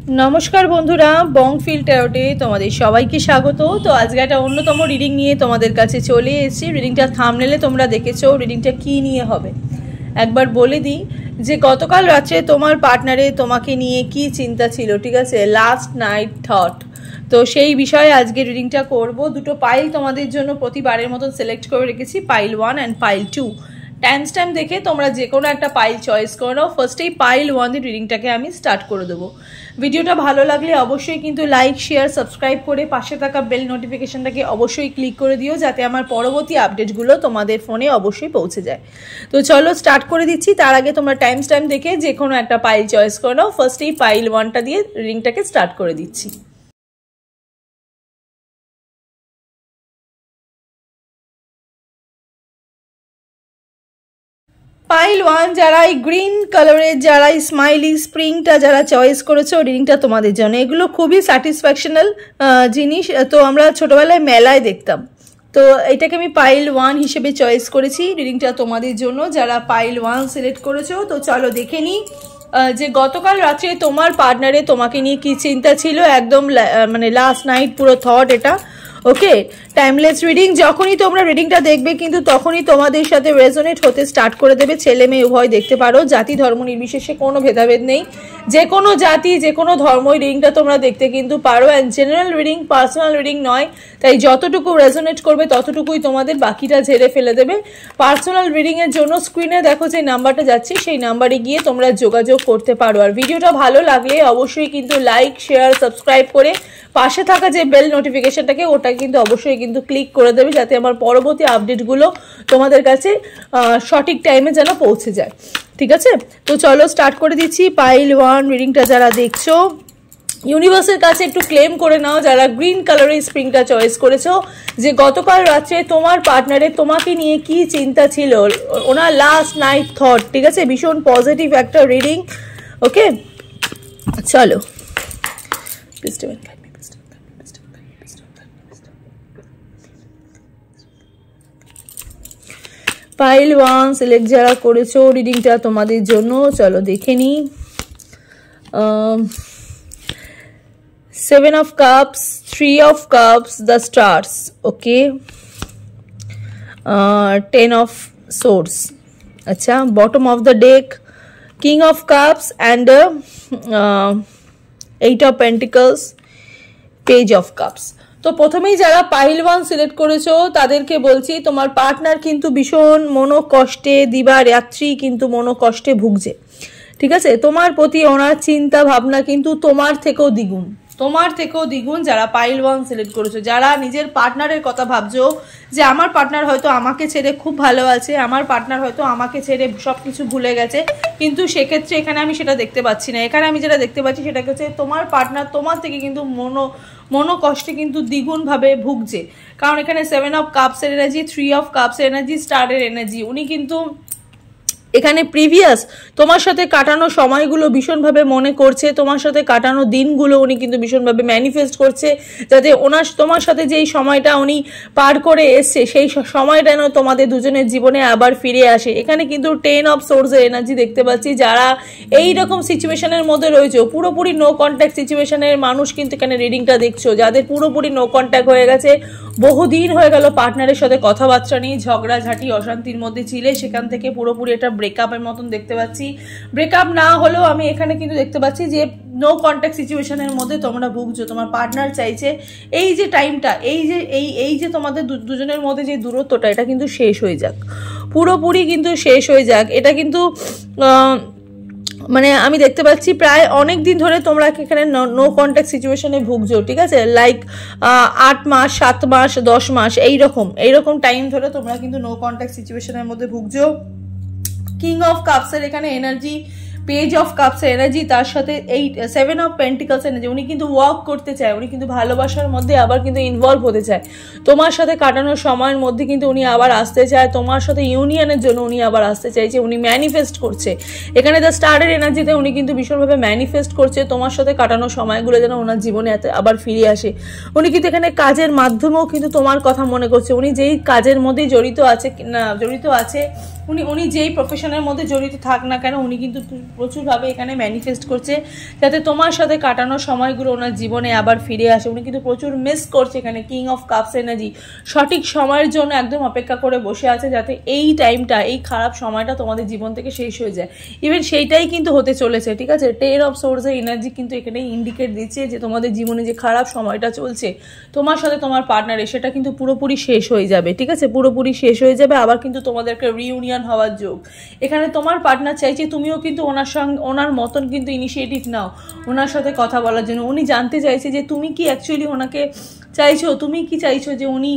नमस्कार बंधुरा बंगफिल टैरोटे तुम्हारे सबाइके स्वागत। तो आज के एक अन्यतम रिडिंग निये तुम्हादेर काछे चले एसेछि। रिडिंगटा थामनेले तोमरा देखेछो रिडिंगटा कि निये होबे एकबार बोले दी जे गतकाल रात्रे तोमार पार्टनारे तोमाके निये कि चिंता छिलो, ठीक आछे, लास्ट नाइट थट। तो सेई विषये आजके रिडिंगटा करब। दुटो पाइल तोमादेर जोन्नो प्रतिबारेर मतन सिलेक्ट करे रेखेछि, pile 1 and pile 2। Time stamp देखे तोमरा जे कोनो एकटा पाइल चয়েস करे नाओ। फार्स्टेई पाइल 1 দিয়ে রিডিংটাকে আমি স্টার্ট করে দেব। ভিডিওটা ভালো লাগলে অবশ্যই কিন্তু লাইক শেয়ার সাবস্ক্রাইব করে পাশে থাকা বেল নোটিফিকেশনটাকে অবশ্যই ক্লিক করে দিও যাতে আমার পরবর্তী আপডেটগুলো তোমাদের ফোনে অবশ্যই পৌঁছে যায়। তো চলো স্টার্ট করে দিচ্ছি। তার আগে তোমরা টাইম স্ট্যাম্প দেখে যে কোনো একটা পাইল চয়েস করে নাও। ফার্স্টেই পাইল 1টা দিয়ে রিডিংটাকে স্টার্ট করে দিচ্ছি। पाइल 1 যারা এই গ্রিন কালারের যারা স্মাইলি স্প্রিংটা যারা চয়েস করেছো রিডিংটা তোমাদের জন্য। এগুলো খুবই স্যাটিসফ্যাকশনাল জিনিস। তো আমরা ছোটবেলায় মেলায় দেখতাম। তো এটাকে আমি পাইল 1 হিসেবে চয়েস করেছি। রিডিংটা তোমাদের জন্য যারা পাইল 1 সিলেক্ট করেছো। তো চলো দেখে নিই যে গতকাল রাতে তোমার পার্টনারে তোমাকে নিয়ে কি চিন্তা ছিল। একদম মানে লাস্ট নাইট পুরো থট এটা। ওকে, টাইমলেস রিডিং। যখনই তোমরা রিডিংটা দেখবে কিন্তু তখনই তোমাদের সাথে রেজোনেট হতে স্টার্ট করে দেবে। ছেলে মেয়ে উভয় দেখতে পারো, জাতি ধর্ম নির্বিশেষে কোনো ভেদাভেদ নেই। যে কোনো জাতি যে কোনো ধর্মই রিডিংটা তোমরা দেখতে কিন্তু পারো। And general reading, personal reading নয়। তাই যতটুকু রেজোনেট করবে ততটুকুই তোমাদের, বাকিটা ঝেড়ে ফেলে দেবে। পার্সোনাল রিডিংয়ের জন্য স্ক্রিনে দেখো যে নাম্বারটা যাচ্ছে সেই নাম্বারে গিয়ে তোমরা যোগাযোগ করতে পারো। আর ভিডিওটা ভালো লাগলে অবশ্যই কিন্তু লাইক শেয়ার সাবস্ক্রাইব করে পাশে থাকা যে বেল নোটিফিকেশনটাকে ওটা কিন্তু অবশ্যই কিন্তু ক্লিক করে দেবে যাতে আমার পরবর্তী আপডেটগুলো তোমাদের কাছে সঠিক টাইমে যেন পৌঁছে যায়, ঠিক আছে। তো চলো স্টার্ট করে দিচ্ছি। পাইল 1 রিডিংটা যারা দেখছো ইউনিভার্সের কাছে একটু ক্লেম করে নাও যারা গ্রিন কালারের স্প্রিংটা চয়েস করেছো যে গতকাল রাত্রে তোমার পার্টনারে তোমাকে নিয়ে কি চিন্তা ছিল, ওনার লাস্ট নাইট থট, ঠিক আছে। ভীষণ পজিটিভ একটা রিডিং। ওকে চলো। পাইল 1 সিলেক্ট যারা করেছো রিডিংটা তোমাদের জন্য চলো দেখে নি। 7 of cups, 3 of cups, the stars, okay, 10 of swords, अच्छा, bottom of the deck, king of cups and 8 of pentacles, page of cups। তো প্রথমেই যারা পাইল 1 সিলেক্ট করেছো তাদেরকে বলছি তোমার পার্টনার কিন্তু ভীষণ মনোকষ্টে, দিবারাত্রি কিন্তু মনোকষ্টে ভুগছে, ঠিক আছে। তোমার প্রতি ওনার চিন্তা ভাবনা কিন্তু তোমার থেকেও দ্বিগুণ যারা পাইল 1 সিলেক্ট করেছো। যারা নিজের পার্টনারের কথা ভাবছো যে আমার পার্টনার হয়তো আমাকে ছেড়ে খুব ভালো আছে, আমার পার্টনার হয়তো আমাকে ছেড়ে সবকিছু ভুলে গেছে, কিন্তু সেক্ষেত্রে এখানে আমি সেটা দেখতে পাচ্ছি না। এখানে আমি যেটা দেখতে পাচ্ছি সেটা হচ্ছে তোমার পার্টনার তোমার থেকে কিন্তু মনোকষ্টে কিন্তু দ্বিগুণভাবে ভুগছে। কারণ এখানে 7 অফ কাপসের এনার্জি, 3 অফ কাপসের এনার্জি, স্টারের এনার্জি। উনি কিন্তু এখানে প্রিভিয়াস তোমার সাথে কাটানো সময়গুলো ভীষণভাবে মনে করছে, তোমার সাথে কাটানো দিনগুলো উনি কিন্তু ভীষণভাবে ম্যানিফেস্ট করছে যাতে তোমার সাথে যেই সময়টা উনি পার করে এসছে সেই সময়টা যেন তোমাদের দুজনের জীবনে আবার ফিরে আসে। এখানে কিন্তু 10 অফ সোর্সের এনার্জি দেখতে পাচ্ছি। যারা এই রকম সিচুয়েশনের মধ্যে রয়েছে, পুরোপুরি নো কন্ট্যাক্ট সিচুয়েশনের মানুষ কিন্তু এখানে রিডিংটা দেখছো, যাদের পুরোপুরি নো কন্ট্যাক্ট হয়ে গেছে, বহুদিন হয়ে গেল পার্টনারের সাথে কথাবার্তা নেই, ঝগড়াঝাটি অশান্তির মধ্যে ছিলে, সেখান থেকে পুরোপুরি একটা ব্রেকআপের মতন দেখতে পাচ্ছি। ব্রেকআপ না হলেও আমি এখানে কিন্তু দেখতে পাচ্ছি যে নো কন্ট্যাক্ট সিচুয়েশনের মধ্যে তোমরা ভুগছো। তোমার পার্টনার চাইছে এই যে টাইমটা, এই যে তোমাদের দুজনের মধ্যে যে দূরত্বটা, এটা কিন্তু শেষ হয়ে যাক, পুরোপুরি কিন্তু শেষ হয়ে যাক। এটা কিন্তু মানে আমি দেখতে পাচ্ছি প্রায় অনেক দিন ধরে তোমরা এখানে নো কন্ট্যাক্ট সিচুয়েশনে ভুগছো, ঠিক আছে। লাইক 8 মাস, 7 মাস, 10 মাস এইরকম টাইম ধরে তোমরা কিন্তু নো কন্ট্যাক্ট সিচুয়েশনের মধ্যে ভুগছো। কিং অফ কাপসের এখানে এনার্জি, পেজ অফ কাপসের এনার্জি, তার সাথে 7 অফ পেন্টিকলস এনার্জি। উনি কিন্তু ওয়ার্ক করতে চায়, উনি কিন্তু ভালোবাসার মধ্যে আবার কিন্তু ইনভলভ হতে চায়, তোমার সাথে কাটানোর সময়ের মধ্যে কিন্তু উনি আবার আসতে চায়, তোমার সাথে ইউনিয়নের জন্য উনি আবার আসতে চাইছে, উনি ম্যানিফেস্ট করছে। এখানে দ্য স্টারের এনার্জিতে উনি কিন্তু ভীষণভাবে ম্যানিফেস্ট করছে তোমার সাথে কাটানোর সময়গুলো যেন ওনার জীবনে আবার ফিরে আসে। উনি কিন্তু এখানে কাজের মাধ্যমেও কিন্তু তোমার কথা মনে করছে। উনি যেই কাজের মধ্যে জড়িত আছে উনি উনি যেই প্রফেশনের মধ্যে জড়িত থাক না কেন, উনি কিন্তু প্রচুরভাবে এখানে ম্যানিফেস্ট করছে যাতে তোমার সাথে কাটানো সময়গুলো ওনার জীবনে আবার ফিরে আসে। উনি কিন্তু প্রচুর মিস করছে এখানে কিং অফ কাপস এনার্জি, সঠিক সময়ের জন্য একদম অপেক্ষা করে বসে আছে যাতে এই টাইমটা, এই খারাপ সময়টা তোমাদের জীবন থেকে শেষ হয়ে যায়। ইভেন সেইটাই কিন্তু হতে চলেছে, ঠিক আছে। 10 অফ সোর্সের এনার্জি কিন্তু এখানে ইন্ডিকেট দিচ্ছে যে তোমাদের জীবনে যে খারাপ সময়টা চলছে তোমার সাথে তোমার পার্টনারের, সেটা কিন্তু পুরোপুরি শেষ হয়ে যাবে, ঠিক আছে, পুরোপুরি শেষ হয়ে যাবে। আবার কিন্তু তোমাদের একটা রিউনিয়ন হওয়ার যোগ এখানে। তোমার পার্টনার চাইছে তুমিও কিন্তু ওনার সঙ্গে ওনার মতন কিন্তু ইনিশিয়েটিভ নাও ওনার সাথে কথা বলার জন্য। উনি জানতে চাইছে যে তুমি কি অ্যাকচুয়ালি ওনাকে চাইছো, তুমি কি চাইছো যে উনি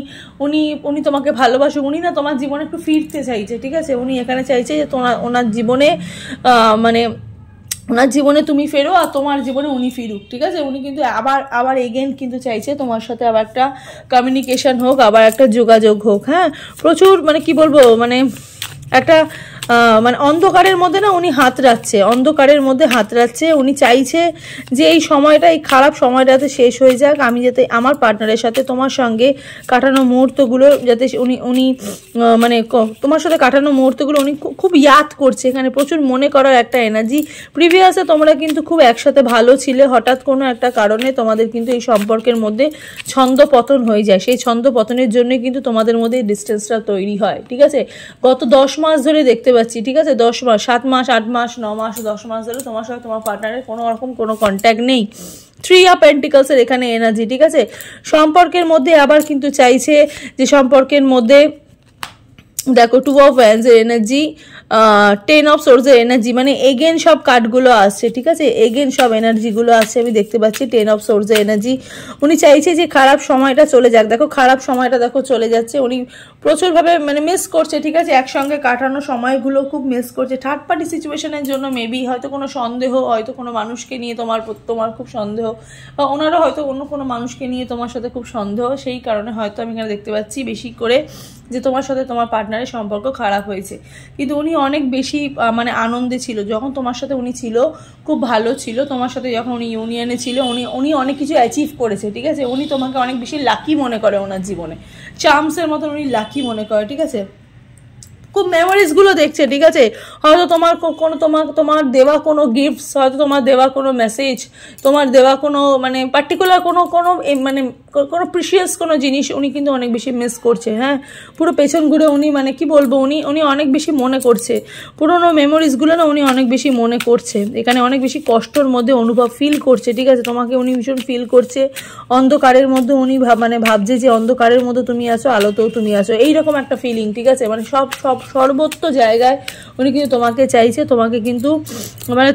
উনি উনি তোমাকে ভালোবাসো, উনি না তোমার জীবনে একটু ফিরতে চাইছে, ঠিক আছে। উনি এখানে চাইছে যে ওনার জীবনে মানে ওনার জীবনে তুমি ফেরো আর তোমার জীবনে উনি ফিরুক, ঠিক আছে। উনি কিন্তু আবার এগেন কিন্তু চাইছে তোমার সাথে আবার একটা কমিউনিকেশন হোক, আবার একটা যোগাযোগ হোক। হ্যাঁ, প্রচুর মানে কি বলবো, মানে একটা মানে অন্ধকারের মধ্যে না উনি হাতড়াচ্ছে, অন্ধকারের মধ্যে হাতড়াচ্ছে। উনি চাইছে যে এই সময়টা, এই খারাপ সময়টাতে শেষ হয়ে যাক, আমি যাতে আমার পার্টনারের সাথে তোমার সঙ্গে কাটানো মুহূর্তগুলো যাতে উনি মানে তোমার সাথে কাটানো মুহূর্তগুলো উনি খুব ইয়াদ করছে। এখানে প্রচুর মনে করার একটা এনার্জি। প্রিভিয়াসে তোমরা কিন্তু খুব একসাথে ভালো ছিলে, হঠাৎ কোনো একটা কারণে তোমাদের কিন্তু এই সম্পর্কের মধ্যে ছন্দ পতন হয়ে যায়। সেই ছন্দ পতনের জন্য কিন্তু তোমাদের মধ্যে ডিস্টেন্সটা তৈরি হয়, ঠিক আছে। গত 10 মাস ধরে দেখতে পাচ্ছি, ঠিক আছে, 10 মাস, 7 মাস, 8 মাস, 9 মাস, 10 মাস ধরে তোমার সাথে তোমার পার্টনারের কোনো রকম কোনো কন্ট্যাক্ট নেই। 3 অফ পেন্টিকলসের এখানে এনার্জি, ঠিক আছে। সম্পর্কের মধ্যে আবার কিন্তু চাইছে যে সম্পর্কের মধ্যে দেখো 2 অফ ওয়ান্ডসের এনার্জি, 10 অফ সোর্সের এনার্জি, মানে এগেন সব কার্ডগুলো আসছে, ঠিক আছে, এগেন সব এনার্জিগুলো আসছে আমি দেখতে পাচ্ছি। 10 অফ সোর্সের এনার্জি, উনি চাইছে যে খারাপ সময়টা চলে যাক। দেখো খারাপ সময়টা দেখো চলে যাচ্ছে, উনি প্রচুরভাবে মানে মিস করছে, ঠিক আছে, একসঙ্গে কাটানো সময়গুলো খুব মিস করছে। থার্ড পার্টি সিচুয়েশনের জন্য মেবি হয়তো কোনো সন্দেহ, হয়তো কোনো মানুষকে নিয়ে তোমার খুব সন্দেহ, বা ওনারও হয়তো অন্য কোনো মানুষকে নিয়ে তোমার সাথে খুব সন্দেহ, সেই কারণে হয়তো আমি এখানে দেখতে পাচ্ছি বেশি করে যে তোমার সাথে তোমার পার্টনারের সম্পর্ক খারাপ হয়েছে। কিন্তু উনি অনেক বেশি মানে আনন্দে ছিল যখন তোমার সাথে উনি ছিল, খুব ভালো ছিল তোমার সাথে যখন উনি ইউনিয়নে ছিল। উনি অনেক কিছু অ্যাচিভ করেছে, ঠিক আছে। উনি তোমাকে অনেক বেশি লাকি মনে করে ওনার জীবনে, চার্মসের মতন উনি লাকি মনে করে, ঠিক আছে। খুব মেমোরিজগুলো দেখছে, ঠিক আছে। হয়তো তোমার দেওয়া কোনো গিফটস, হয়তো তোমার দেওয়া কোনো মেসেজ, তোমার দেওয়া কোনো মানে পার্টিকুলার কোনো মানে কোনো প্রিশিয়াস কোনো জিনিস উনি কিন্তু অনেক বেশি মিস করছে। হ্যাঁ, পুরো পেছন ঘুরে উনি মানে কি বলবো, উনি অনেক বেশি মনে করছে পুরোনো মেমোরিজগুলো না, উনি অনেক বেশি মনে করছে। এখানে অনেক বেশি কষ্টর মধ্যে অনুভব ফিল করছে, ঠিক আছে। তোমাকে উনি ভীষণ ফিল করছে। অন্ধকারের মধ্যে উনি মানে ভাবছে যে অন্ধকারের মধ্যে তুমি আছো, আলোতেও তুমি আছো, এইরকম একটা ফিলিং, ঠিক আছে। মানে সব সর্বত্র জায়গায় উনি কিন্তু তোমাকে চাইছে, তোমাকে কিন্তু মানে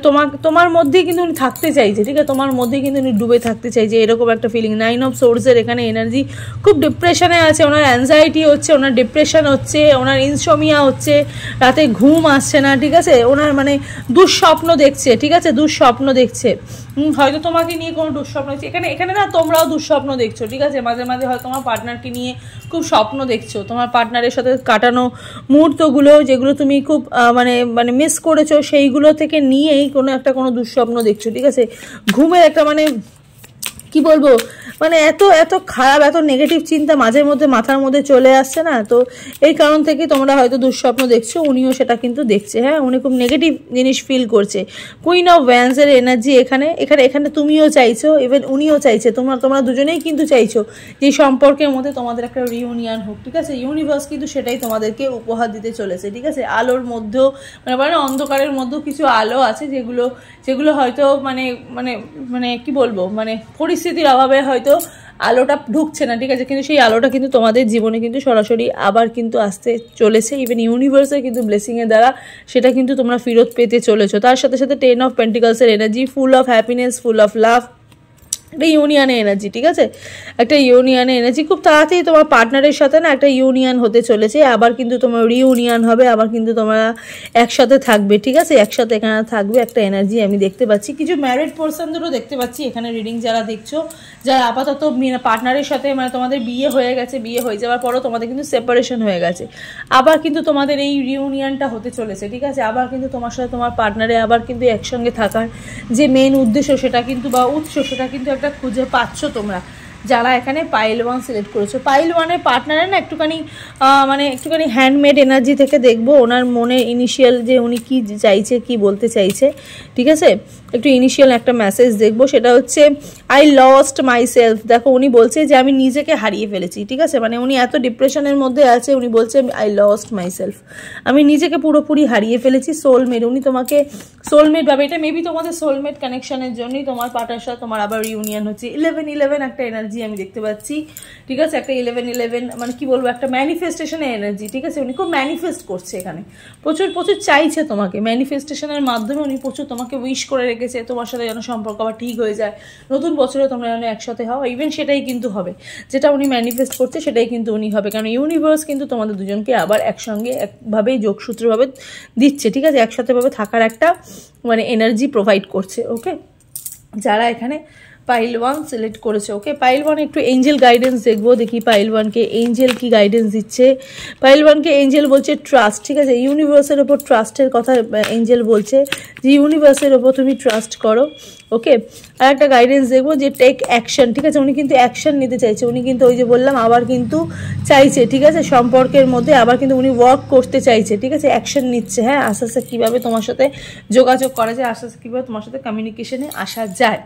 তোমার মধ্যেই কিন্তু উনি থাকতে চাইছে, ঠিক আছে। তোমার মধ্যেই কিন্তু উনি ডুবে থাকতে চাইছে, এরকম একটা ফিলিং। 9 অফ সোর্সের এখানে এনার্জি, খুব ডিপ্রেশনে আছে, ওনার অ্যাংজাইটি হচ্ছে, ওনার ডিপ্রেশন হচ্ছে, ওনার ইনসোমিয়া হচ্ছে, রাতে ঘুম আসছে না, ঠিক আছে। ওনার মানে দুঃস্বপ্ন দেখছে, ঠিক আছে, দুঃস্বপ্ন দেখছে। হয়তো তোমাকে নিয়ে কোনো দুঃস্বপ্ন দেখছে এখানে না, তোমরাও দুঃস্বপ্ন দেখছো, ঠিক আছে। মাঝে মাঝে হয়তো তোমার পার্টনারকে নিয়ে খুব স্বপ্ন দেখছো, তোমার পার্টনারের সাথে কাটানো মুহূর্তগুলো যেগুলো তুমি খুব মানে মিস করেছো, সেইগুলো থেকে নিয়েই কোনো দুঃস্বপ্ন দেখছো, ঠিক আছে। ঘুমের একটা মানে কি বলবো, মানে এত খারাপ, এত নেগেটিভ চিন্তা মাঝের মধ্যে মাথার মধ্যে চলে আসছে না, তো এই কারণ থেকে তোমরা হয়তো দুঃস্বপ্ন দেখছো, উনিও সেটা কিন্তু দেখছে। হ্যাঁ, উনি খুব নেগেটিভ জিনিস ফিল করছে। কুইন অফ ওয়ান্ডসের এনার্জি এখানে তুমিও চাইছো, ইভেন উনিও চাইছে, তোমরা দুজনেই কিন্তু চাইছো যে সম্পর্কের মধ্যে তোমাদের একটা রিউনিয়ন হোক, ঠিক আছে। ইউনিভার্স কিন্তু সেটাই তোমাদেরকে উপহার দিতে চলেছে, ঠিক আছে। আলোর মধ্যেও মানে অন্ধকারের মধ্যেও কিছু আলো আছে যেগুলো হয়তো মানে কি বলবো, মানে পরিস্থিতির অভাবে হয়তো আলোটা ঢুকছে না, ঠিক আছে। কিন্তু সেই আলোটা কিন্তু তোমাদের জীবনে কিন্তু সরাসরি আবার কিন্তু আসতে চলেছে। ইভেন ইউনিভার্সের কিন্তু ব্লেসিংয়ের দ্বারা সেটা কিন্তু তোমরা ফেরত পেতে চলেছো। তার সাথে সাথে 10 অফ পেন্টিকলসের energy, full of happiness, full of love, একটা ইউনিয়নের এনার্জি, ঠিক আছে। একটা ইউনিয়নের এনার্জি, খুব তাড়াতাড়ি তোমার পার্টনারের সাথে না একটা ইউনিয়ন হতে চলেছে। আবার কিন্তু তোমার রিউনিয়ন হবে, আবার কিন্তু তোমরা একসাথে থাকবে, ঠিক আছে। একসাথে এখানে থাকবে একটা এনার্জি আমি দেখতে পাচ্ছি। কিছু ম্যারিড পার্সনদেরও দেখতে পাচ্ছি এখানে রিডিং যারা দেখছো, যারা আপাতত পার্টনারের সাথে মানে তোমাদের বিয়ে হয়ে গেছে, বিয়ে হয়ে যাওয়ার পরও তোমাদের কিন্তু সেপারেশন হয়ে গেছে, আবার কিন্তু তোমাদের এই রিউনিয়নটা হতে চলেছে, ঠিক আছে। আবার কিন্তু তোমার সাথে তোমার পার্টনারে আবার কিন্তু একসঙ্গে থাকার যে মেন উদ্দেশ্য সেটা কিন্তু বা উৎস সেটা কিন্তু একটা খুঁজে পাচ্ছ তোমরা, যারা এখানে পাইল 1 সিলেক্ট করেছো, পাইল 1-এর পার্টনারে না একটুখানি একটুখানি হ্যান্ডমেড এনার্জি থেকে দেখবো ওনার মনে ইনিশিয়াল যে উনি কি চাইছে, কি বলতে চাইছে, ঠিক আছে। একটু ইনিশিয়াল একটা মেসেজ দেখবো, সেটা হচ্ছে আই লস্ট মাই সেলফ। দেখো উনি বলছে যে আমি নিজেকে হারিয়ে ফেলেছি, ঠিক আছে। মানে উনি এত ডিপ্রেশনের মধ্যে আছে, উনি বলছে আই লস্ট মাই সেলফ, আমি নিজেকে পুরোপুরি হারিয়ে ফেলেছি। সোলমেট, উনি তোমাকে সোলমেট ভাবে, এটা মেবি তোমাদের সোলমেট কানেকশনের জন্যই তোমার পার্টনার সাথে তোমার আবার রিউনিয়ন হচ্ছে। 11-11 একটা এনার্জি আমি দেখতে পাচ্ছি, ঠিক আছে। একটা 11-11 মানে কি বলবো, একটা ম্যানিফেস্টেশনের এনার্জি, ঠিক আছে। উনি খুব ম্যানিফেস্ট করছে এখানে, প্রচুর প্রচুর চাইছে তোমাকে। ম্যানিফেস্টেশনের মাধ্যমে উনি প্রচুর তোমাকে উইশ করে রেখেছে তোমার সাথে যেন সম্পর্ক আবার ঠিক হয়ে যায়, নতুন বছরে তোমরা যেন একসাথে হও। ইভেন সেটাই কিন্তু হবে, যেটা উনি ম্যানিফেস্ট করছে সেটাই কিন্তু উনি হবে, কারণ ইউনিভার্স কিন্তু তোমাদের দুজনকে আবার একসঙ্গে একভাবেই যোগসূত্রভাবে দিচ্ছে, ঠিক আছে। একসাথে ভাবে থাকার একটা মানে এনার্জি প্রোভাইড করছে, ওকে। যারা এখানে পাইল 1 সিলেক্ট করেছে, ওকে। পাইল 1 একটু এঞ্জেল গাইডেন্স দেখবো, দেখি পাইল 1-কে এঞ্জেল কি গাইডেন্স দিচ্ছে। পাইল 1-কে এঞ্জেল বলছে ট্রাস্ট, ঠিক আছে। ইউনিভার্সের ওপর ট্রাস্টের কথা এঞ্জেল বলছে, যে ইউনিভার্সের ওপর তুমি ট্রাস্ট করো, ওকে। আর একটা গাইডেন্স দেখবো যে টেক অ্যাকশন, ঠিক আছে। উনি কিন্তু অ্যাকশন নিতে চাইছে, উনি কিন্তু ওই যে বললাম আবার কিন্তু চাইছে, ঠিক আছে। সম্পর্কের মধ্যে আবার কিন্তু উনি ওয়ার্ক করতে চাইছে, ঠিক আছে। অ্যাকশন নিচ্ছে, হ্যাঁ। আস্তে আস্তে কীভাবে তোমার সাথে যোগাযোগ করা যায়, আস্তে আস্তে কীভাবে তোমার সাথে কমিউনিকেশনে আসা যায়,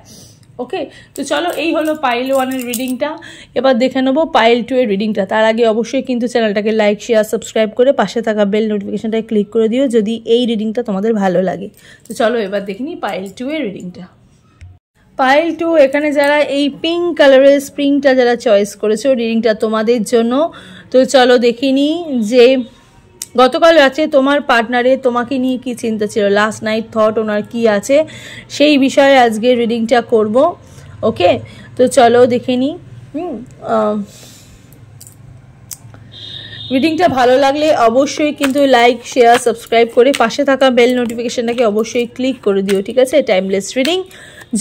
ওকে। তো চলো, এই হলো পাইল 1-এর রিডিংটা। এবার দেখে নেবো পাইল 2-এর রিডিংটা। তার আগে অবশ্যই কিন্তু চ্যানেলটাকে লাইক, শেয়ার, সাবস্ক্রাইব করে পাশে থাকা বেল নোটিফিকেশনটায় ক্লিক করে দিও যদি এই রিডিংটা তোমাদের ভালো লাগে। তো চলো এবার দেখে নিই পাইল 2-এর রিডিংটা। পাইল 2, এখানে যারা এই পিঙ্ক কালারের স্প্রিংটা যারা চয়েস করেছো, রিডিংটা তোমাদের জন্য। তো চলো দেখে নিই যে গতকাল রাতে তোমার পার্টনারে তোমাকে নিয়ে কি চিন্তা ছিল, লাস্ট নাইট থট ওনার কি আছে, সেই বিষয়ে আজকে রিডিংটা করব, ওকে। তো চলো দেখে নিই। রিডিংটা ভালো লাগলে অবশ্যই কিন্তু লাইক, শেয়ার, সাবস্ক্রাইব করে পাশে থাকা বেল নোটিফিকেশনটাকে অবশ্যই ক্লিক করে দিও, ঠিক আছে। টাইমলেস রিডিং,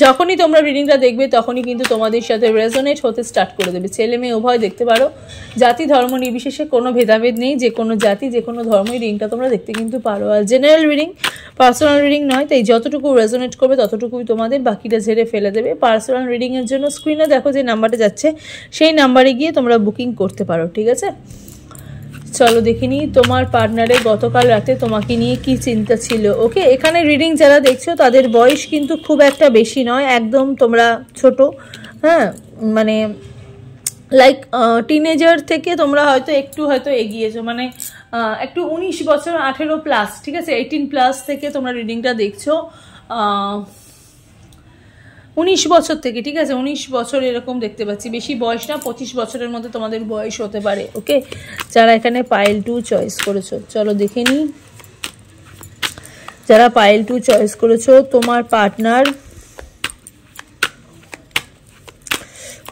যখনই তোমরা রিডিংটা দেখবে তখনই কিন্তু তোমাদের সাথে রেজোনেট হতে স্টার্ট করে দেবে। ছেলে মেয়ে উভয় দেখতে পারো, জাতি ধর্ম নির্বিশেষে কোনো ভেদাভেদ নেই, যে কোনো জাতি যে কোনো ধর্মের রিডিংটা তোমরা দেখতে কিন্তু পারো। আর জেনারেল রিডিং, পার্সোনাল রিডিং নয়, তাই যতটুকু রেজোনেট করবে ততটুকুই তোমাদের, বাকিটা ঝেড়ে ফেলে দেবে। পার্সোনাল রিডিংয়ের জন্য স্ক্রিনে দেখো যে নাম্বারটা যাচ্ছে, সেই নাম্বারে গিয়ে তোমরা বুকিং করতে পারো, ঠিক আছে। চলো দেখিনি তোমার পার্টনারের গতকাল রাতে তোমাকে নিয়ে কি চিন্তা ছিল, ওকে। এখানে রিডিং যারা দেখছো তাদের বয়স কিন্তু খুব একটা বেশি নয়, একদম তোমরা ছোট, হ্যাঁ। মানে লাইক টিনেজার থেকে তোমরা হয়তো এগিয়েছো, মানে একটু 19 বছর, 18+, ঠিক আছে। 18+ থেকে তোমরা রিডিংটা দেখছো, 19 বছর থেকে, ঠিক আছে। 19 বছর এরকম দেখতে পাচ্ছি, বেশি বয়স না, 25 বছরের মধ্যে তোমাদের বয়স হতে পারে, ওকে। যারা এখানে পাইল 2 চয়েস করেছো, চলো দেখে নিই। যারা পাইল 2 চয়েস করেছো, তোমার পার্টনার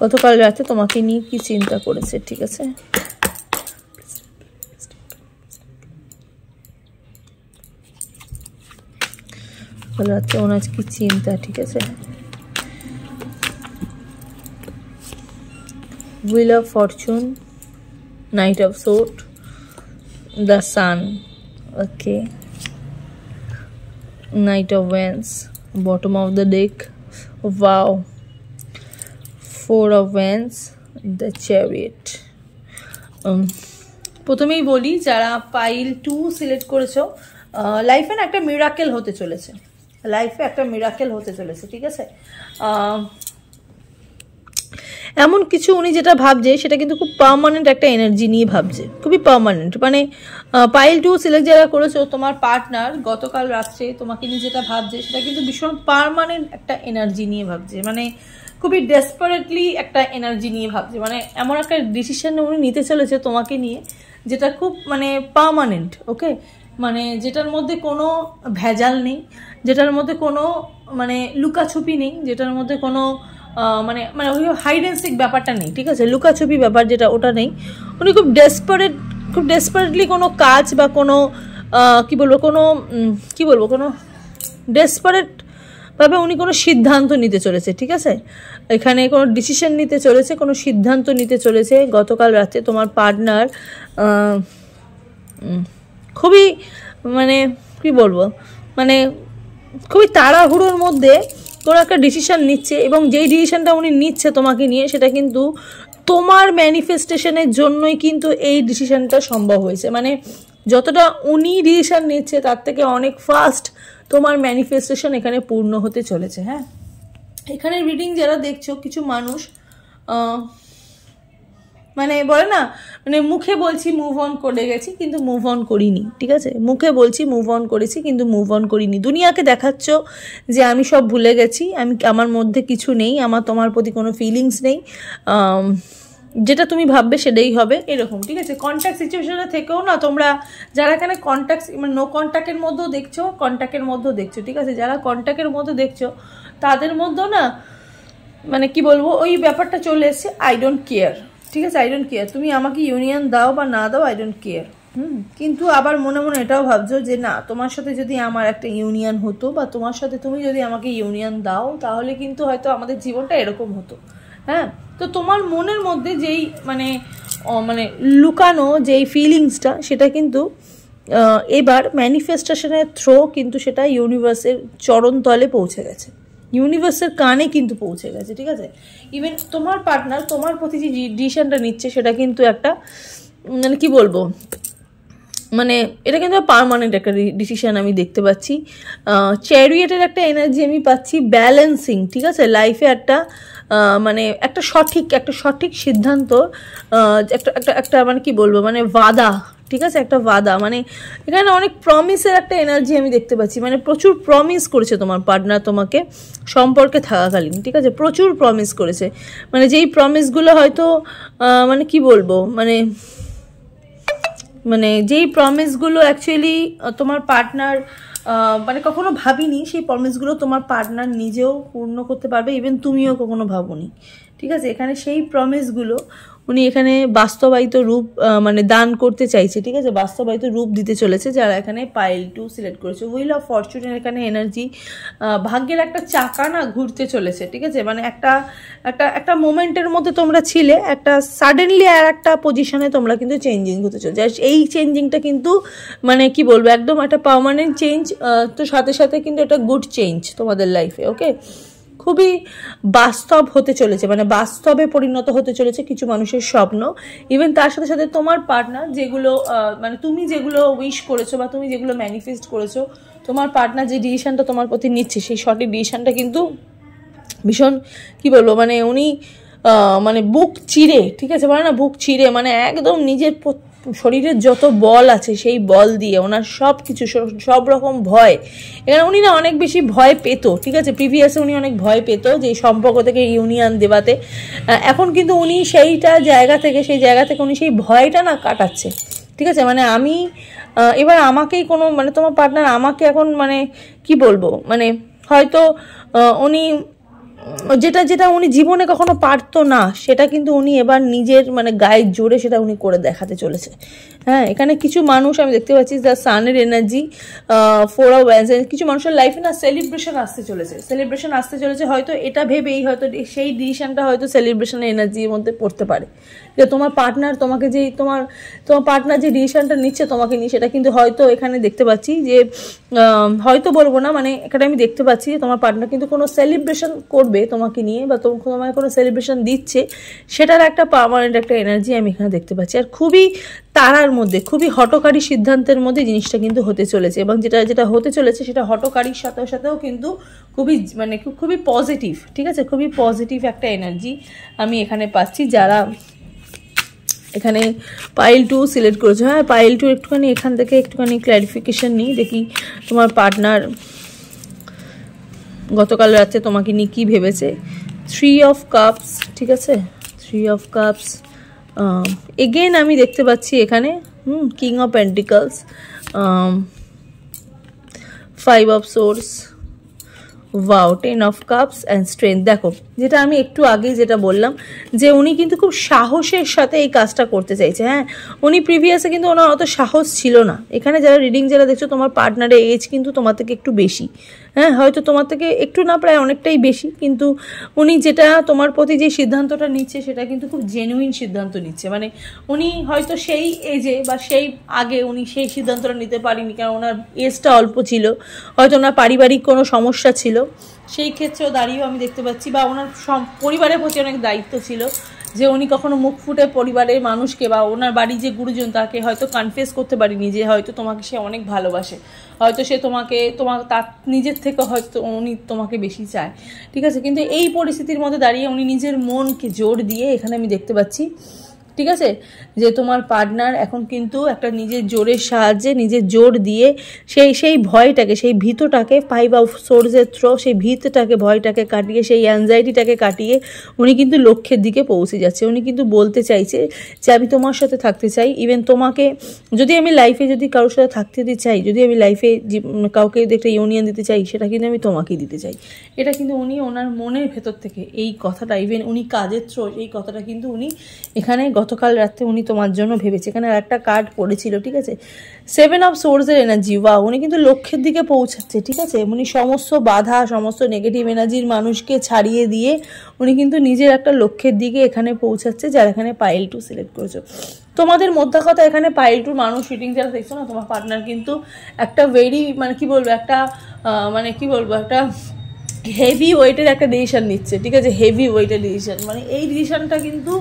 গতকাল রাতে তোমাকে নিয়ে কি চিন্তা করেছে, ঠিক আছে। রাতে ওনার কি চিন্তা, ঠিক আছে। Wheel of Fortune, Knight of Swords, the Sun, okay, Knight of Wands, bottom of the deck, wow, 4 of Wands, the Chariot. প্রথমেই বলি, যারা পাইল 2 সিলেক্ট করেছো, লাইফে না একটা মিরাকেল হতে চলেছে, লাইফে একটা মিরাকেল হতে চলেছে, ঠিক আছে। এমন কিছু উনি যেটা ভাবছে সেটা কিন্তু খুব পার্মানেন্ট একটা এনার্জি নিয়ে ভাবছে, খুবই পার্মানেন্ট। মানে পাইল 2 সিলেক্ট যারা করেছো, তোমার পার্টনার গতকাল রাত্রে তোমাকে নিয়ে যেটা ভাবছে সেটা কিন্তু ভীষণ পার্মানেন্ট একটা এনার্জি নিয়ে ভাবছে, মানে খুবই ডেসপারেটলি একটা এনার্জি নিয়ে ভাবছে। মানে এমন একটা ডিসিশন উনি নিতে চলেছে তোমাকে নিয়ে যেটা খুব মানে পার্মানেন্ট, ওকে। মানে যেটার মধ্যে কোনো ভেজাল নেই, যেটার মধ্যে কোনো মানে লুকাছুপি নেই, যেটার মধ্যে কোনো মানে মানে ওই হাইড অ্যান্ড সিক ব্যাপারটা নেই, ঠিক আছে। লুকাছুপি ব্যাপার যেটা, ওটা নেই। উনি খুব ডেসপারেটলি কোনো কাজ বা কোনো কোনো ডেসপারেটভাবে উনি কোনো সিদ্ধান্ত নিতে চলেছে, ঠিক আছে। এখানে কোনো ডিসিশন নিতে চলেছে, কোনো সিদ্ধান্ত নিতে চলেছে। গতকাল রাতে তোমার পার্টনার খুবই মানে কি বলবো, মানে খুবই তাড়াহুড়োর মধ্যে কোনো একটা ডিসিশন নিচ্ছে, এবং যেই ডিসিশনটা উনি নিচ্ছে তোমাকে নিয়ে, সেটা কিন্তু তোমার ম্যানিফেস্টেশনের জন্যই কিন্তু এই ডিসিশনটা সম্ভব হয়েছে। মানে যতটা উনি ডিসিশন নিচ্ছে তার থেকে অনেক ফাস্ট তোমার ম্যানিফেস্টেশন এখানে পূর্ণ হতে চলেছে। হ্যাঁ, এখানে রিডিং যারা দেখছো, কিছু মানুষ মানে বলে না, মানে মুখে বলছি মুভ অন করে গেছি কিন্তু মুভ অন করিনি, ঠিক আছে, মুখে বলছি মুভ অন করেছি কিন্তু মুভ অন করিনি। দুনিয়াকে দেখাচ্ছ যে আমি সব ভুলে গেছি, আমার মধ্যে কিছু নেই, আমার তোমার প্রতি কোনো ফিলিংস নেই, যেটা তুমি ভাববে সেটাই হবে, এরকম, ঠিক আছে। কন্ট্যাক্ট সিচুয়েশনে থেকেও না তোমরা যারা এখানে কন্ট্যাক্ট মানে নো কন্ট্যাক্টের মধ্যেও দেখছো, কন্ট্যাক্টের মধ্যেও দেখছো, ঠিক আছে, যারা কন্ট্যাক্টের মধ্যে দেখছো তাদের মধ্যেও না মানে কি বলবো, ওই ব্যাপারটা চলে এসছে, আই ডোন্ট কেয়ার, ঠিক আছে, আই ডোন্ট কেয়ার, তুমি আমাকে ইউনিয়ন দাও বা না দাও, আই ডোন্ট কেয়ার। কিন্তু আবার মনে মনে এটাও ভাবছো যে না, তোমার সাথে যদি আমার একটা ইউনিয়ন হতো বা তোমার সাথে তুমি যদি আমাকে ইউনিয়ন দাও, তাহলে কিন্তু হয়তো আমাদের জীবনটা এরকম হতো। হ্যাঁ, তো তোমার মনের মধ্যে যেই মানে মানে লুকানো যেই ফিলিংসটা, সেটা কিন্তু এবার ম্যানিফেস্টেশনের থ্রো কিন্তু সেটা ইউনিভার্সের চরণতলে পৌঁছে গেছে, ইউনিভার্সের কানে কিন্তু পৌঁছে গেছে, ঠিক আছে। ইভেন তোমার পার্টনার তোমার প্রতি যে ডিসিশনটা নিচ্ছে সেটা কিন্তু একটা মানে কি বলবো, মানে এটা কিন্তু পার্মানেন্ট একটা ডিসিশন আমি দেখতে পাচ্ছি। চ্যারিয়েটের একটা এনার্জি আমি পাচ্ছি, ব্যালেন্সিং, ঠিক আছে, লাইফে একটা মানে একটা সঠিক সিদ্ধান্ত, একটা একটা একটা মানে কি বলবো, মানে ওয়াদা, ঠিক আছে, একটা ওয়াদা, মানে এখানে অনেক প্রমিসের একটা এনার্জি আমি দেখতে পাচ্ছি, মানে প্রচুর প্রমিস করেছে তোমার পার্টনার তোমাকে সম্পর্কে থাকাকালীন, ঠিক আছে, প্রচুর প্রমিস করেছে, মানে যেই প্রমিসগুলো হয়তো মানে কি বলবো, মানে যেই প্রমিসগুলো অ্যাকচুয়ালি তোমার পার্টনার মানে কখনো ভাবিনি, সেই প্রমিসগুলো তোমার পার্টনার নিজেও পূর্ণ করতে পারবে, ইভেন তুমিও কখনো ভাবোনি, ঠিক আছে। এখানে সেই প্রমিসগুলো উনি এখানে বাস্তবায়িত রূপ মানে দান করতে চাইছে, ঠিক আছে, বাস্তবায়িত রূপ দিতে চলেছে যারা এখানে পাইল 2 সিলেক্ট করেছে। হুইল অফ ফরচুনের এখানে এনার্জি, ভাগ্যের একটা চাকা না ঘুরতে চলেছে, ঠিক আছে, মানে একটা একটা একটা মোমেন্টের মধ্যে তোমরা ছিলে, একটা সাডেনলি আর একটা পজিশনে তোমরা কিন্তু চেঞ্জিং হতে চলছে, আর এই চেঞ্জিংটা কিন্তু মানে কি বলবো, একদম একটা পার্মানেন্ট চেঞ্জ, তো সাথে সাথে কিন্তু একটা গুড চেঞ্জ তোমাদের লাইফে, ওকে, খুবই বাস্তব হতে চলেছে, মানে বাস্তবে পরিণত হতে চলেছে কিছু মানুষের স্বপ্ন। ইভেন তার সাথে সাথে তোমার পার্টনার যেগুলো মানে তুমি যেগুলো উইশ করেছো বা তুমি যেগুলো ম্যানিফেস্ট করেছো, তোমার পার্টনার যে ডিসিশনটা তোমার প্রতি নিচ্ছে, সেই সঠিক ডিসিশনটা কিন্তু ভীষণ কি বলবো, মানে উনি মানে বুক চিরে, ঠিক আছে, বলে না বুক চিরে, মানে একদম নিজের শরীরের যত বল আছে সেই বল দিয়ে ওনার সব কিছু, সব রকম ভয়, এখানে উনি না অনেক বেশি ভয় পেত, ঠিক আছে, প্রিভিয়াসে উনি অনেক ভয় পেত যে এই সম্পর্ক থেকে ইউনিয়ন দেওয়াতে, এখন কিন্তু উনি সেই জায়গা থেকে উনি সেই ভয়টা না কাটাচ্ছে, ঠিক আছে, মানে আমি এবার আমাকেই কোনো মানে তোমার পার্টনার আমাকে এখন মানে কি বলবো, মানে হয়তো উনি যেটা উনি জীবনে কখনো পারতো না, সেটা কিন্তু উনি এবার নিজের মানে গায়ের জোরে সেটা উনি করে দেখাতে চলেছে। হ্যাঁ, এখানে কিছু মানুষ আমি দেখতে পাচ্ছি দ্য সানের এনার্জি, 4 অফ ওয়ান্ডস, কিছু মানুষের লাইফে না সেলিব্রেশন আসতে চলেছে, হয়তো এটা ভেবেই হয়তো সেই ডিসিশনটা হয়তো সেলিব্রেশনের এনার্জির মধ্যে পড়তে পারে, যে তোমার পার্টনার তোমাকে যে তোমার পার্টনার যে ডিসিশনটা নিচ্ছে তোমাকে নিয়ে, সেটা কিন্তু হয়তো এখানে দেখতে পাচ্ছি যে হয়তো বলবো না, মানে এখানে আমি দেখতে পাচ্ছি যে তোমার পার্টনার কিন্তু কোনো সেলিব্রেশন করবে তোমাকে নিয়ে, বা তোমাকে কোনো সেলিব্রেশন দিচ্ছে, সেটার একটা পার্মানেন্ট একটা এনার্জি আমি এখানে দেখতে পাচ্ছি। আর খুবই তাড়ার মধ্যে, খুবই হঠকারী সিদ্ধান্তের মধ্যে জিনিসটা কিন্তু হতে চলেছে, এবং যেটা হতে চলেছে সেটা হঠকারীর সাথেও কিন্তু খুবই পজিটিভ, ঠিক আছে, খুবই পজিটিভ একটা এনার্জি আমি এখানে পাচ্ছি যারা এখানে পাইল 2 সিলেক্ট করেছো। হ্যাঁ, পাইল 2 একটুখানি এখান থেকে একটুখানি ক্ল্যারিফিকেশন নিই, দেখি তোমার পার্টনার গতকাল রাতে তোমাকে নিয়ে কী ভেবেছে। 3 অফ কাপস, ঠিক আছে, 3 অফ কাপস, এগেন আমি দেখতে পাচ্ছি এখানে king of pentacles, 5 of swords, wow, 10 of cups and strength. দেখো, যেটা আমি একটু আগেই যেটা বললাম যে উনি কিন্তু খুব সাহসের সাথে এই কাজটা করতে চাইছে। হ্যাঁ, উনি প্রিভিয়াসে কিন্তু ওনার অত সাহস ছিল না। এখানে যারা রিডিং যারা দেখছো, তোমার পার্টনারের এজ কিন্তু তোমার থেকে একটু বেশি। হ্যাঁ, হয়তো তোমার থেকে একটু না প্রায় অনেকটাই বেশি, কিন্তু উনি যেটা তোমার প্রতি যে সিদ্ধান্তটা নিচ্ছে সেটা কিন্তু খুব জেনুইন সিদ্ধান্ত নিচ্ছে। মানে উনি হয়তো সেই এজে বা সেই আগে উনি সেই সিদ্ধান্তটা নিতে পারেনি, কারণ ওনার এজটা অল্প ছিল, হয়তো ওনার পারিবারিক কোনো সমস্যা ছিল, সেই ক্ষেত্রেও দাঁড়িয়েও আমি দেখতে পাচ্ছি, বা ওনার পরিবারের প্রতি অনেক দায়িত্ব ছিল যে উনি কখনো মুখ ফুটে পরিবারের মানুষকে বা ওনার বাড়ির যে গুরুজন তাকে হয়তো কনফেস করতে পারেনি যে হয়তো তোমাকে সে অনেক ভালোবাসে, হয়তো সে তোমার তার নিজের থেকে হয়তো উনি তোমাকে বেশি চায়, ঠিক আছে। কিন্তু এই পরিস্থিতির মধ্যে দাঁড়িয়ে উনি নিজের মনকে জোর দিয়ে এখানে আমি দেখতে পাচ্ছি, ঠিক আছে, যে তোমার পার্টনার এখন কিন্তু একটা নিজের জোরের সাহায্যে, নিজের জোর দিয়ে সেই ভয়টাকে, সেই ভীতটাকে 5 অফ সোর্সের থ্রো সেই ভীতটাকে, ভয়টাকে কাটিয়ে, সেই অ্যাংজাইটিটাকে কাটিয়ে উনি কিন্তু লক্ষ্যের দিকে পৌঁছে যাচ্ছে। উনি কিন্তু বলতে চাইছে যে আমি তোমার সাথে থাকতে চাই, ইভেন তোমাকে যদি আমি লাইফে যদি কারোর সাথে থাকতে দিতে চাই, যদি আমি লাইফে কাউকে যদি একটা ইউনিয়ন দিতে চাই, সেটা কিন্তু আমি তোমাকেই দিতে চাই। এটা কিন্তু উনি ওনার মনের ভেতর থেকে এই কথাটা, ইভেন উনি কাজের থ্রো এই কথাটা কিন্তু উনি এখানে গতকাল রাতে উনি তোমার জন্য ভেবেছে। এখানে একটা কার্ড পড়েছিল, ঠিক আছে, 7 অফ সোর্সের এনার্জি। বা উনি কিন্তু লক্ষ্যের দিকে পৌঁছাচ্ছে, ঠিক আছে। উনি সমস্ত বাধা, সমস্ত নেগেটিভ এনার্জির মানুষকে ছাড়িয়ে দিয়ে উনি কিন্তু নিজের একটা লক্ষ্যের দিকে এখানে পৌঁছাচ্ছে, যারা এখানে পাইল 2 সিলেক্ট করেছো। তোমাদের মধ্যে কথা এখানে পাইল 2 মানুষ রিডিং যারা দেখছো না, তোমার পার্টনার কিন্তু একটা ভেরি মানে কি বলবো, একটা একটা হেভি ওয়েটের একটা ডিসিশন নিচ্ছে, ঠিক আছে, হেভি ওয়েটের ডিসিশন। মানে এই ডিসিশনটা কিন্তু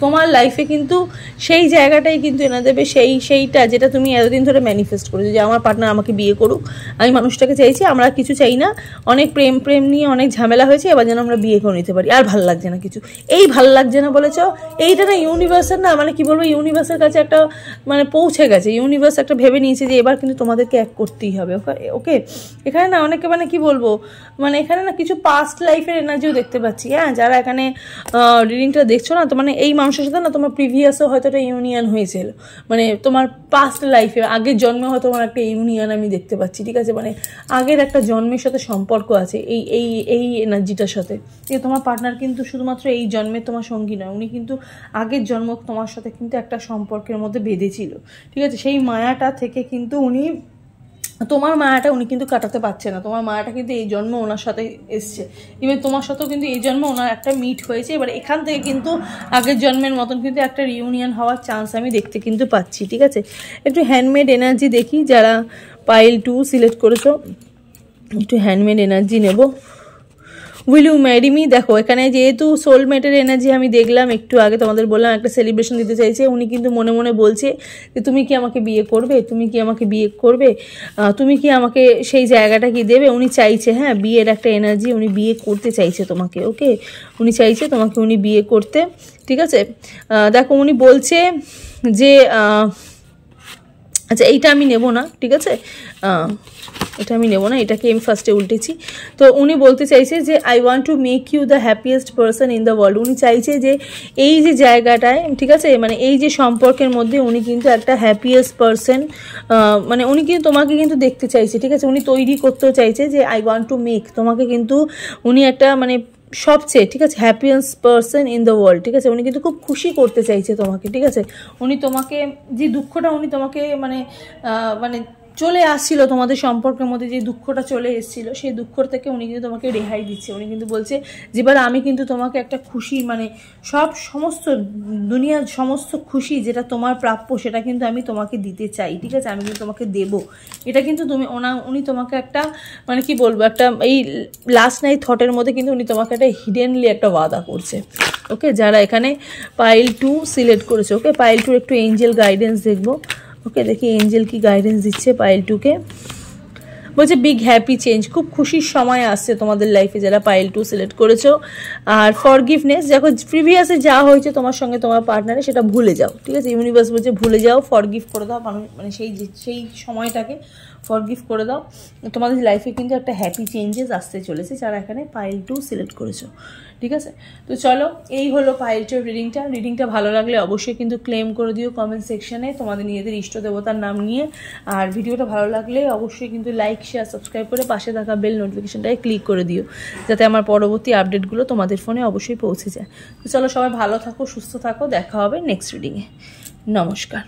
তোমার লাইফে কিন্তু সেই জায়গাটাই কিন্তু এনে দেবে, সেইটা যেটা তুমি এতদিন ধরে ম্যানিফেস্ট করেছো, যে আমার পার্টনার আমাকে বিয়ে করুক, আমি মানুষটাকে চাইছি, আমরা কিছু চাই না, অনেক প্রেম নিয়ে অনেক ঝামেলা হয়েছে, এবার যেন আমরা বিয়ে করে নিতে পারি, আর ভালো লাগছে না কিছু, এই ভালো লাগছে না বলেছ, এইটা না ইউনিভার্সের না মানে কি বলবো, ইউনিভার্সের কাছে একটা মানে পৌঁছে গেছে, ইউনিভার্স একটা ভেবে নিয়েছে যে এবার কিন্তু তোমাদেরকে এক করতেই হবে। ওকে, এখানে না অনেকে মানে কি বলবো, মানে এখানে না কিছু পাস্ট লাইফের এনার্জিও দেখতে পাচ্ছি। হ্যাঁ, যারা এখানে রিডিংটা দেখছো না, তো মানে এই মানুষের সাথে না তোমার প্রিভিয়াসও হয়তো একটা ইউনিয়ন হয়েছিল, মানে তোমার পাস্ট লাইফে আগের জন্মে হয়তো তোমার একটা ইউনিয়ন আমি দেখতে পাচ্ছি, ঠিক আছে, মানে আগের একটা জন্মের সাথে সম্পর্ক আছে এই এনার্জিটার সাথে। তোমার পার্টনার কিন্তু শুধুমাত্র এই জন্মের তোমার সঙ্গী নয়, উনি কিন্তু আগের জন্ম তোমার সাথে কিন্তু একটা সম্পর্কের মধ্যে বেঁধেছিল, ঠিক আছে। সেই মায়াটা থেকে কিন্তু উনি, তোমার মায়াটা উনি কিন্তু কাটাতে পারছে না, তোমার মায়াটা কিন্তু এই জন্ম ওনার সাথে এসছে, ইভেন তোমার সাথেও কিন্তু এই জন্ম ওনার একটা মিট হয়েছে। এবার এখান থেকে কিন্তু আগের জন্মের মতন কিন্তু একটা রিউনিয়ন হওয়ার চান্স আমি দেখতে কিন্তু পাচ্ছি, ঠিক আছে। একটু হ্যান্ডমেড এনার্জি দেখি, যারা পাইল 2 সিলেক্ট করেছো, একটু হ্যান্ডমেড এনার্জি নেব। Will you marry me? দেখো এখানে যেহেতু সোলমেটের এনার্জি আমি দেখলাম একটু আগে, তোমাদের বললাম একটা সেলিব্রেশন দিতে চাইছে, উনি কিন্তু মনে মনে বলছে যে তুমি কি আমাকে বিয়ে করবে, তুমি কি আমাকে বিয়ে করবে, তুমি কি আমাকে সেই জায়গাটা কি দেবে। উনি চাইছে, হ্যাঁ, বিয়ের একটা এনার্জি, উনি বিয়ে করতে চাইছে তোমাকে। ওকে, উনি চাইছে তোমাকে উনি বিয়ে করতে, ঠিক আছে। দেখো উনি বলছে যে আচ্ছা এইটা আমি নেব না, ঠিক আছে, এটা আমি নেব না, এটাকে আমি ফার্স্টে উল্টেছি। তো উনি বলতে চাইছে যে I want to make you the happiest person in the world. উনি চাইছে যে এই যে জায়গাটায়, ঠিক আছে, মানে এই যে সম্পর্কের মধ্যে উনি কিন্তু একটা হ্যাপিয়েস্ট পারসন, মানে উনি কিন্তু তোমাকে কিন্তু দেখতে চাইছে, ঠিক আছে, উনি তৈরি করতেও চাইছে যে আই ওয়ান্ট টু মেক তোমাকে কিন্তু উনি একটা মানে সবচেয়ে, ঠিক আছে, happiest person in the world, ঠিক আছে, উনি কিন্তু খুব খুশি করতে চাইছে তোমাকে, ঠিক আছে। উনি তোমাকে যে দুঃখটা উনি তোমাকে মানে চলে আসছিল, তোমাদের সম্পর্কের মধ্যে যে দুঃখটা চলে এসেছিল, সেই দুঃখ থেকে উনি কিন্তু তোমাকে রেহাই দিচ্ছে। উনি কিন্তু বলছে যে এবার আমি কিন্তু তোমাকে একটা খুশি, মানে সমস্ত দুনিয়ার সমস্ত খুশি যেটা তোমার প্রাপ্য সেটা কিন্তু আমি তোমাকে দিতে চাই, ঠিক আছে, আমি কিন্তু তোমাকে দেব। এটা কিন্তু উনি তোমাকে একটা মানে কি বলবো, একটা এই লাস্ট নাইট থটের মধ্যে কিন্তু উনি তোমাকে একটা হিডেনলি একটা ওয়াদা করছে। ওকে, যারা এখানে পাইল 2 সিলেক্ট করেছে, ওকে, পাইল 2 একটু এঞ্জেল গাইডেন্স দেখবো। ওকে, দেখি এঞ্জেল কি গাইডেন্স দিচ্ছে পাইল 2কে। বলছে বিগ হ্যাপি চেঞ্জ, খুব খুশির সময় আসছে তোমাদের লাইফে যারা পাইল 2 সিলেক্ট করেছো। আর ফরগিভনেস, দেখো প্রিভিয়াসে যা হয়েছে তোমার সঙ্গে তোমার পার্টনারে সেটা ভুলে যাও, ঠিক আছে। ইউনিভার্স বলছে ভুলে যাও, ফরগিভ করে দাও, মানে সেই সময়টাকে ফরগিভ করে দাও। তোমাদের লাইফে কিন্তু একটা হ্যাপি চেঞ্জেস আসতে চলেছে যারা এখানে পাইল 2 সিলেক্ট করেছো, ঠিক আছে। তো চলো, এই হলো পাইল 2 রিডিংটা ভালো লাগলে অবশ্যই কিন্তু ক্লেম করে দিও কমেন্ট সেকশনে তোমাদের নিজেদের ইষ্ট দেবতার নাম নিয়ে। আর ভিডিওটা ভালো লাগলে অবশ্যই কিন্তু লাইক, শেয়ার, সাবস্ক্রাইব করে পাশে থাকা বেল নোটিফিকেশনটাকে ক্লিক করে দিও, যাতে আমার পরবর্তী আপডেটগুলো তোমাদের ফোনে অবশ্যই পৌঁছে যায়। তো চলো, সবাই ভালো থাকো, সুস্থ থাকো, দেখা হবে নেক্সট রিডিংয়ে। নমস্কার।